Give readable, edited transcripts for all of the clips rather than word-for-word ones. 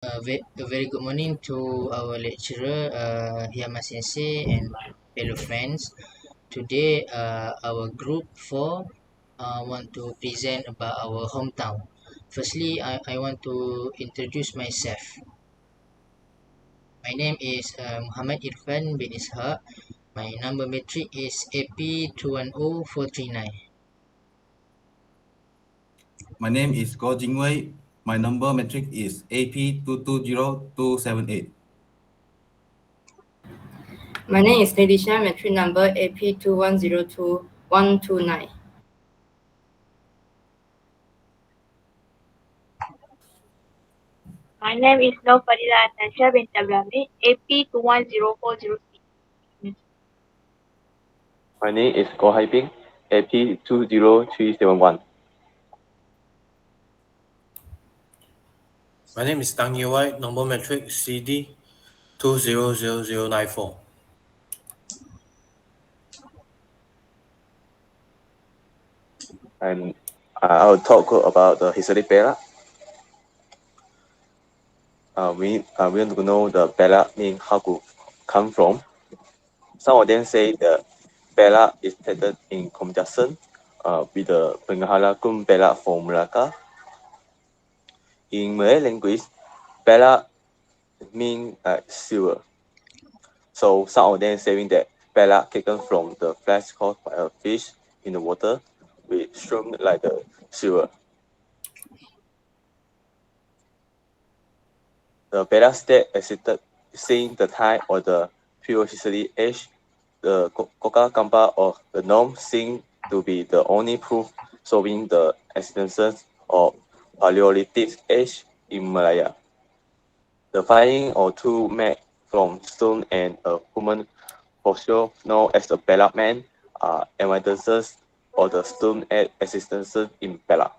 A very good morning to our lecturer, Hiyama Sensei, and my fellow friends. Today, our group 4 want to present about our hometown. Firstly, I want to introduce myself. My name is Muhammad Irfan bin Ishaq. My number metric is AP210439. My name is Goh Jingwei. My number metric is AP220278. My name is Nadisha, metric number AP2102129. My name is Nur Fadila Atansha bint Abrahami, AP 210406. My name is Goh Hai Ping, AP 20371. My name is Tang Yewai, number metric CD 200094. And I'll talk about the history Perak. We want to know the Perak mean how to come from. Some of them say the Perak is stated in conjunction with the Pengahala Kum Perak from Melaka. In Malay language, Perak mean silver. So some of them saying that Perak taken from the flesh caused by a fish in the water, which shone like the silver. The Perak state existed since the time of the prehistory age. The Koka Kampa of the Nome seem to be the only proof showing the existence of Paleolithic age in Malaya. The finding of two men from stone and a human fossil known as the Perak man are evidences of the stone age existence in Perak.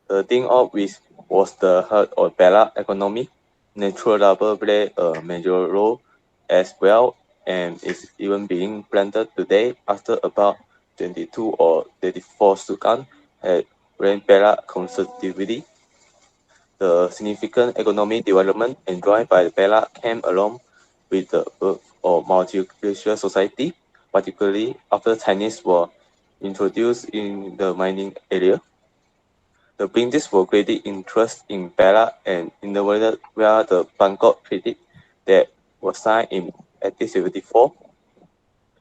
The thing of which was the heart of Perak economy. Natural rubber played a major role as well and is even being planted today after about 22 or 34 sukan had ran Perak consecutively. The significant economic development enjoyed by Perak came along with the birth of multiracial society, particularly after Chinese were introduced in the mining area. The British were greatly interested in Perak and innovated via the Bangkok Treaty that was signed in 1874.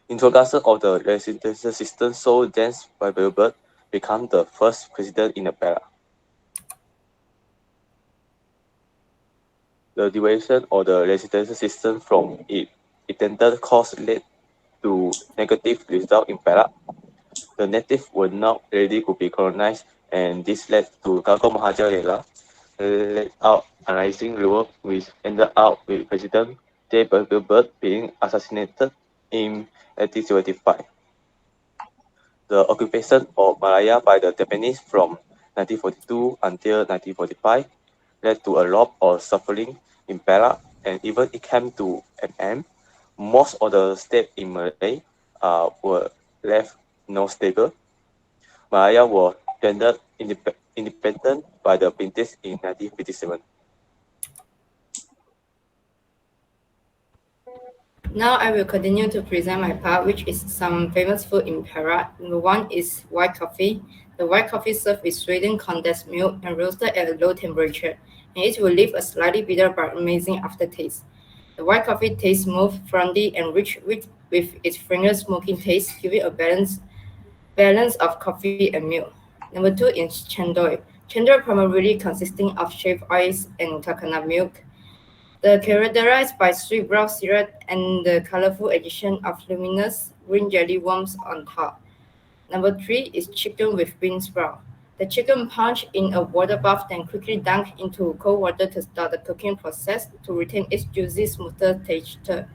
Introduction of the residential system saw James Weber become the first president in Perak. The deviation of the residential system from its intended course led to negative results in Perak. The natives were not ready to be colonized, and this led to Gagor Mahajar Lela led out a rising revolt which ended up with President J. Bird being assassinated in 1875. The occupation of Malaya by the Japanese from 1942 until 1945 led to a lot of suffering in Perak, and even it came to an end. Most of the states in Malaya were left not stable. Malaya was rendered independent by the British in 1957. Now I will continue to present my part, which is some famous food in Perak. Number one is white coffee. The white coffee served with sweetened condensed milk and roasted at a low temperature, and it will leave a slightly bitter but amazing aftertaste. The white coffee tastes smooth, frothy, and rich with its fragrant smoking taste, giving a balance of coffee and milk. Number two is chendol. Chendol primarily consisting of shaved ice and coconut milk. The characterized by sweet brown syrup and the colorful addition of luminous green jelly worms on top. Number three is chicken with bean sprout. The chicken punched in a water bath then quickly dunked into cold water to start the cooking process to retain its juicy, smoother texture.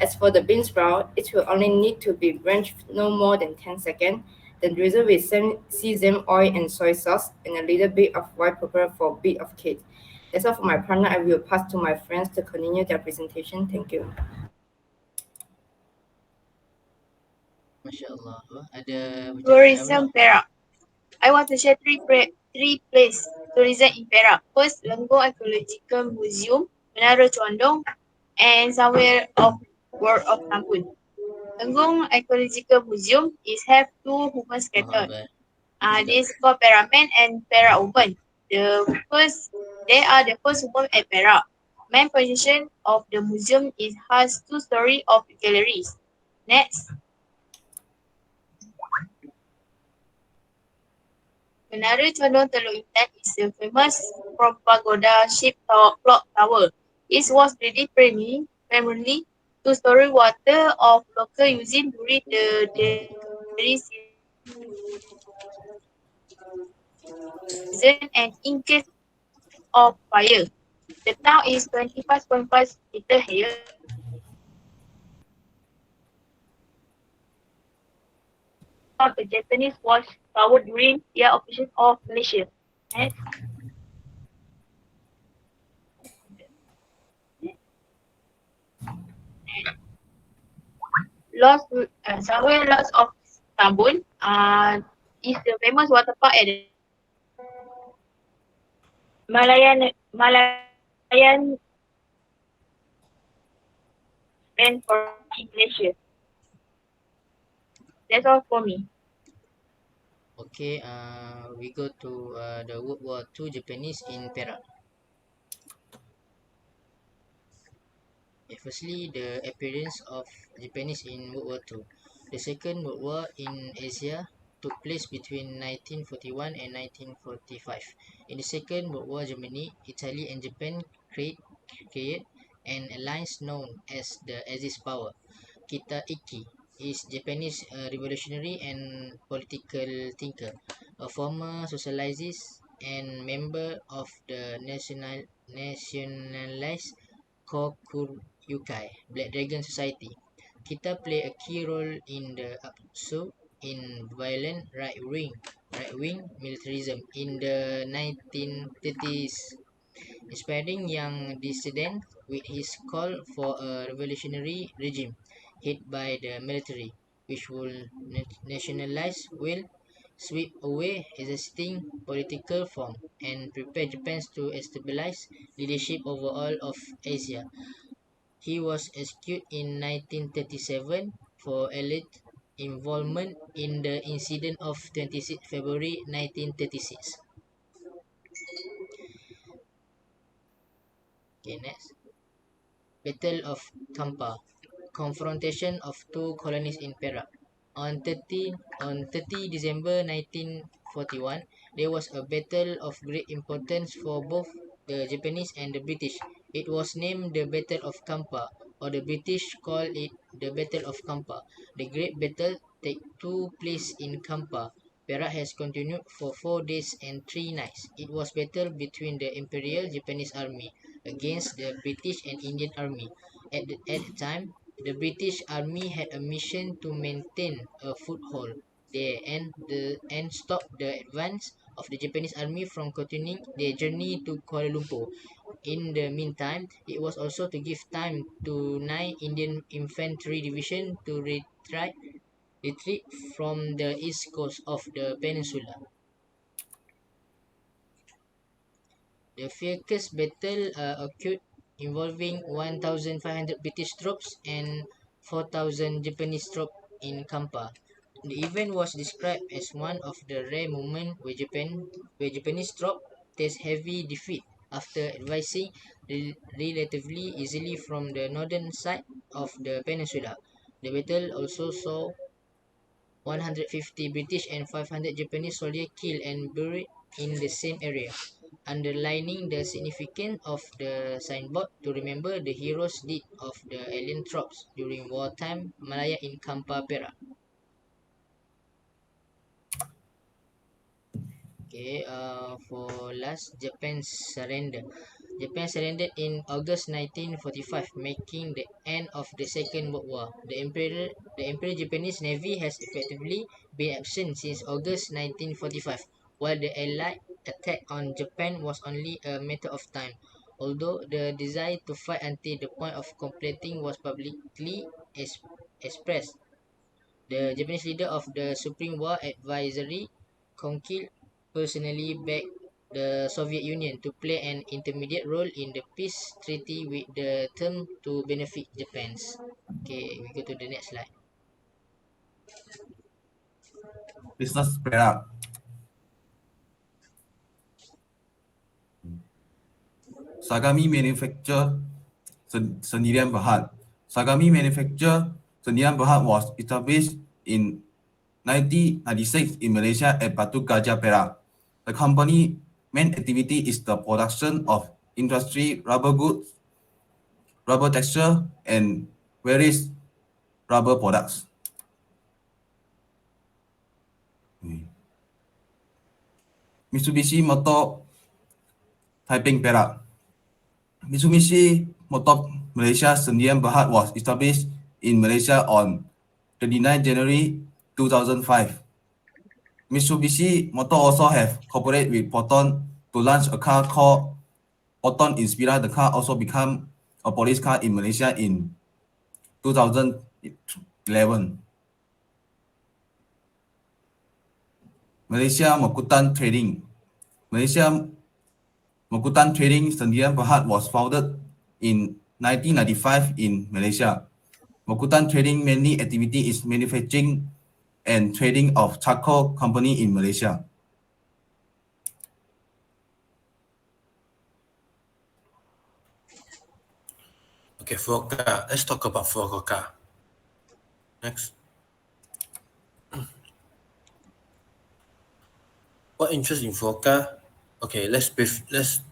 As for the bean sprout, it will only need to be blanched no more than 10 seconds, then drizzle with sesame oil and soy sauce and a little bit of white pepper for a bit of kick. That's all for my partner. I will pass to my friends to continue their presentation. Thank you. Masya Allah. Ada pertanyaan Tourism pula? Perak. I want to share three places tourism in Perak. First, Lenggong Ecological Museum, Menara Condong, and somewhere of World of Tambun. Lenggong Ecological Museum is have two women scattered. Mahabat. This called Perak Men and Perak Women. They are the first women at Perak. Main position of the museum is has 2 stories of galleries. Next, Menara Condong Teluk Intan is a famous pagoda-shaped clock tower. It was built primarily to store water of local using during the dry season and in case of fire. The town is 25.5 meter higher. Of the Japanese watch tower during their occupation of Malaysia. Next, somewhere lots of Tambun is the famous water park at the Malayan and for Malaysia. That's all for me. Okay, we go to the World War II Japanese in Perak. Firstly, the appearance of Japanese in World War II. The Second World War in Asia took place between 1941 and 1945. In the Second World War, Germany, Italy, and Japan created an alliance known as the Axis power. Kita Iki is Japanese revolutionary and political thinker, a former socialist and member of the nationalized Kokuryukai Black Dragon Society. Kita play a key role in the upsurge in violent right-wing militarism in the 1930s, inspiring young dissidents with his call for a revolutionary regime headed by the military, which will nationalize, will sweep away existing political form and prepare Japan to stabilize leadership over all of Asia. He was executed in 1937 for alleged involvement in the incident of 26 February 1936. Okay, next. Battle of Kampa. Confrontation of two colonies in Perak. On 30 December 1941, there was a battle of great importance for both the Japanese and the British. It was named the Battle of Kampa, or the British call it the Battle of Kampa. The great battle took place in Kampa. Perak has continued for 4 days and 3 nights. It was battle between the Imperial Japanese Army against the British and Indian Army. At the time, the British Army had a mission to maintain a foothold there and stop the advance of the Japanese Army from continuing their journey to Kuala Lumpur. In the meantime, it was also to give time to 9 Indian Infantry Division to retreat from the east coast of the peninsula. The fiercest battle occurred involving 1,500 British troops and 4,000 Japanese troops in Kampa. The event was described as one of the rare moments where Japanese troops faced heavy defeat after advancing relatively easily from the northern side of the peninsula. The battle also saw 150 British and 500 Japanese soldiers killed and buried in the same area, underlining the significance of the signboard to remember the heroes' deed of the alien troops during wartime Malaya in Kampa Perak. Okay, for last, Japan's surrender. Japan surrendered in August 1945, making the end of the Second World War. The Imperial Japanese Navy has effectively been absent since August 1945, while the Allied attack on Japan was only a matter of time. Although the desire to fight until the point of completing was publicly expressed, the Japanese leader of the Supreme War Advisory Council personally backed the Soviet Union to play an intermediate role in the peace treaty with the term to benefit Japan's. Okay, we go to the next slide. Business Perak. Sagami Manufacture Sendirian Berhad. Sagami Manufacture Sendirian Berhad was established in 1996 in Malaysia at Batu Gajah, Perak. The company main activity is the production of industry rubber goods, rubber texture, and various rubber products. Mitsubishi Motor Taiping, Perak. Mitsubishi Motor Malaysia Sdn Bhd was established in Malaysia on 29 January 2005. Mitsubishi Motor also have cooperated with Proton to launch a car called Proton Inspira. The car also became a police car in Malaysia in 2011. Malaysia Mokutan Trading. Malaysia Mokutan Trading Sdn Bhd was founded in 1995 in Malaysia. Mokutan Trading mainly activity is manufacturing and trading of charcoal company in Malaysia. Okay, Fukuoka. Let's talk about Fukuoka. Next. What interest in Fukuoka? Okay, let's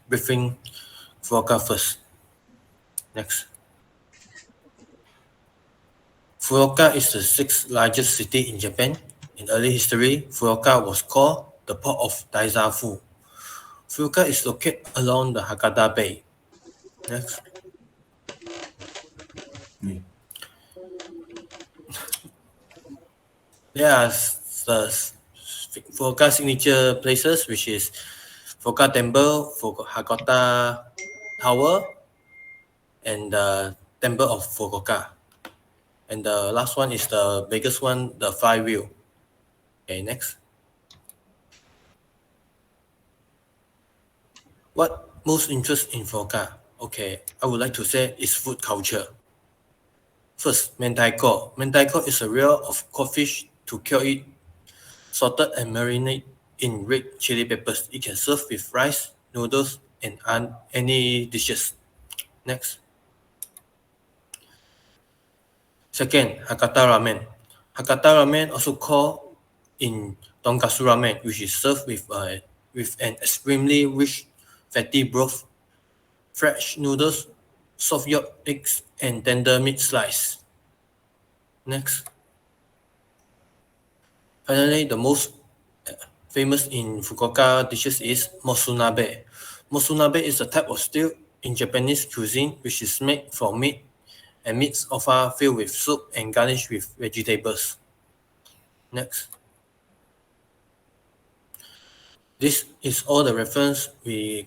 briefing Fukuoka first. Next. Fukuoka is the sixth largest city in Japan. In early history, Fukuoka was called the port of Daisaku. Fukuoka is located along the Hakata Bay. Next. There are the Fukuoka signature places, which is Fukuoka Temple, Hakata Tower, and the Temple of Fukuoka. And the last one is the biggest one, the Five Wheel. Okay, next. What most interest in Fukuoka? Okay, I would like to say is food culture. First, mentaiko. Mentaiko is a reel of codfish to cure it, salted and marinate in red chili peppers. It can serve with rice, noodles, and any dishes. Next. Second, Hakata ramen. Hakata ramen, also called in tonkatsu ramen, which is served with an extremely rich fatty broth, fresh noodles, soft yolk eggs, and tender meat slice. Next. Finally, the most famous in Fukuoka dishes is mosunabe. Mosunabe is a type of stew in Japanese cuisine which is made from meat and meats often filled with soup and garnished with vegetables. Next. This is all the reference we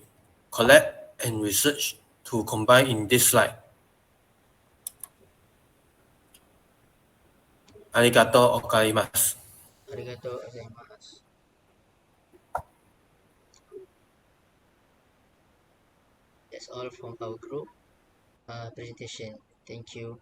collect and research to combine in this slide. Arigato gozaimasu. Arigato gozaimasu. That's all from our group presentation. Thank you.